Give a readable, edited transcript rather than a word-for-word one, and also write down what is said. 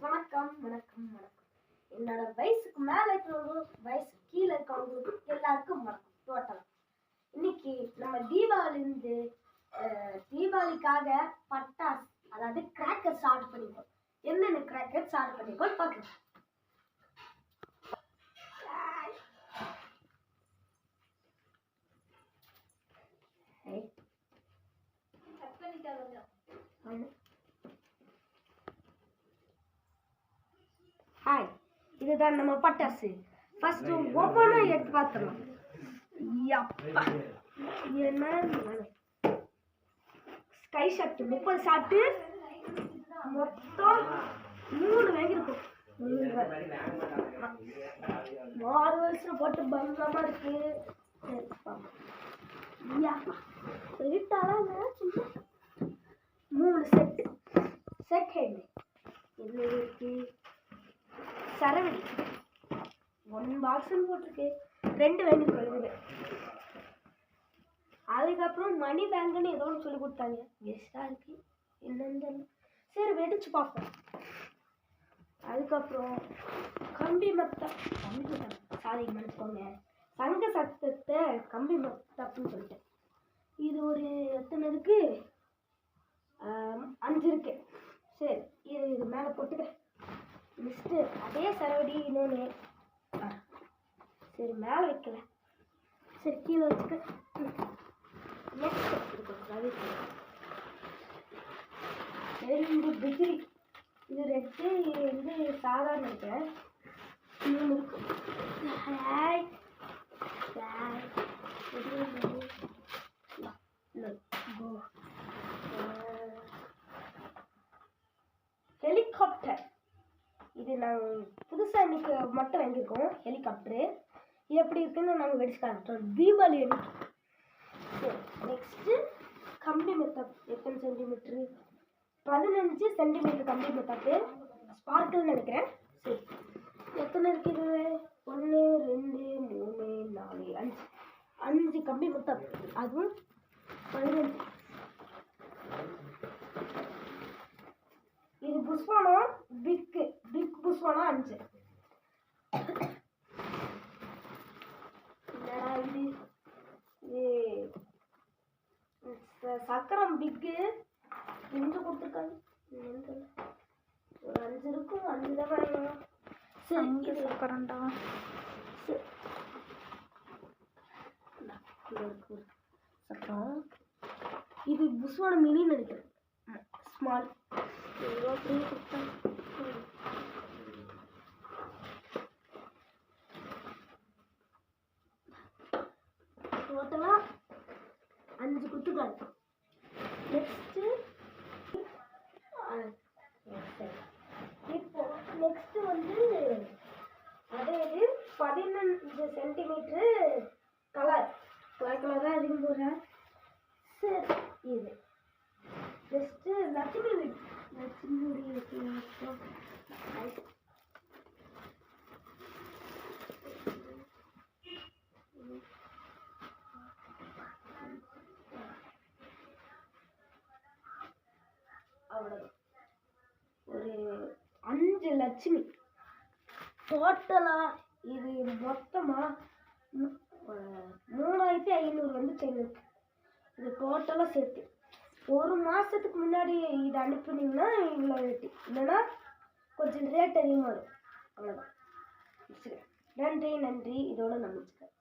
வணக்கம் வணக்கம் வணக்கம். என்னோட வயசுக்கு மேல இருக்கிறவங்க, வயசு கீழே இருக்கவங்களுக்கு எல்லாருக்கும் வணக்கம். டோட்டலா இன்னைக்கு நம்ம தீபாவளிக்காக பட்டாசு, அதாவது கிராக்கர்ஸ் ஆர்டர் பண்ணிருக்கோம். என்னென்ன கிராக்கர்ஸ் ஆர்டர் பண்ணிருக்கோம் பார்க்கலாம். ஹாய், இதுதான் நம்ம பட்டாசு. ஃபர்ஸ்ட் ஒவ்வொன்றா எடுத்து பார்த்துடலாம். என்ன ஸ்கை ஷாட் 30 ஷாட்டு மொத்தம் 3 வாங்கியிருக்கும். 6 வருஷம் போட்டு பங்கமா இருக்கு. சொல்லிட்டாலும் 3 செட் ஹெட் என்ன இருக்கு. சரவடி 1 பாக்ஸ்ன்னு போட்டிருக்கு. 2 வாங்கியிருக்கோம். அதுக்கப்புறம் மணி பேங்குன்னு ஏதோ ஒன்று சொல்லி கொடுத்தாங்க. பெஸ்ட்டாக இருக்கு. என்னன்னு சரி வெடிச்சு பார்ப்போம். அதுக்கப்புறம் கம்பி மத்தம் சாரி மன்னிச்சுக்கோங்க, சங்க சத்தத்தை கம்பி மத்தப்புன்னு சொல்லிட்டேன். இது ஒரு எத்தனை இருக்கு? 5 இருக்கு. சரி, இது மேலே போட்டுக்க. லிஸ்ட்டு அதே சரவடி இன்னொன்று. சரி மேலே வைக்கல, சரி கீழே வச்சுக்க. Next 2 degree. இது ரெட்டு, இது வந்து சாதாரண இருக்கேன். இன்னொன்று இருக்கு. ஹெலிகாப்டர், இது நாங்கள் புதுசாக இன்னைக்கு மட்டும் வாங்கியிருக்கோம். ஹெலிகாப்டரு எப்படி இருக்குன்னு நாங்கள் வெடிச்சு காமிட்டோம் தீபாவளி அன்னைக்கு. சரி, நெக்ஸ்ட்டு கம்பி மெத்தப். எத்தனை சென்டிமீட்ரு? 15 சென்டிமீட்டர் கம்பி மெத்தப்பு. ஸ்பார்க்கிள்னு நினைக்கிறேன். சரி, எத்தனை இருக்குது? 1 2 3 4 5 கம்பி மெத்தப். அதுவும் 15. இது புஷ்வானம் பிக் புஷ்வானம் 5. என்னடா இது சக்கரம் பிக்கு கொஞ்சம் கொடுத்துருக்காங்க. ஒரு 5 இருக்கும். 5 தான் வேணும். சரி சக்கரண்டா. சக்கரம் இது புஷ்வானம் மினின்னு நினைக்கிறேன். ஸ்மால் டோட்டலா 5 குத்துக்காங்க. இப்போ நெக்ஸ்ட் வந்து அதே இது 15 சென்டிமீட்டரு கலராக இருக்கும் போகிறேன். சரி, இது நெக்ஸ்ட்டு லட்சுமி அவ்வளோதான். ஒரு 5 லட்சுமி டோட்டலா. இது மொத்தமா 3500 வந்து எங்களுக்கு. இது டோட்டலாக சேர்த்து ஒரு மாதத்துக்கு முன்னாடி இதை அனுப்புனீங்கன்னா இவ்வளோ ரேட்டு, இல்லைன்னா கொஞ்சம் ரேட் அதிகமாக வரும். அவ்வளோதான். நன்றி. இதோட நான் முடிச்சுக்கிறேன்.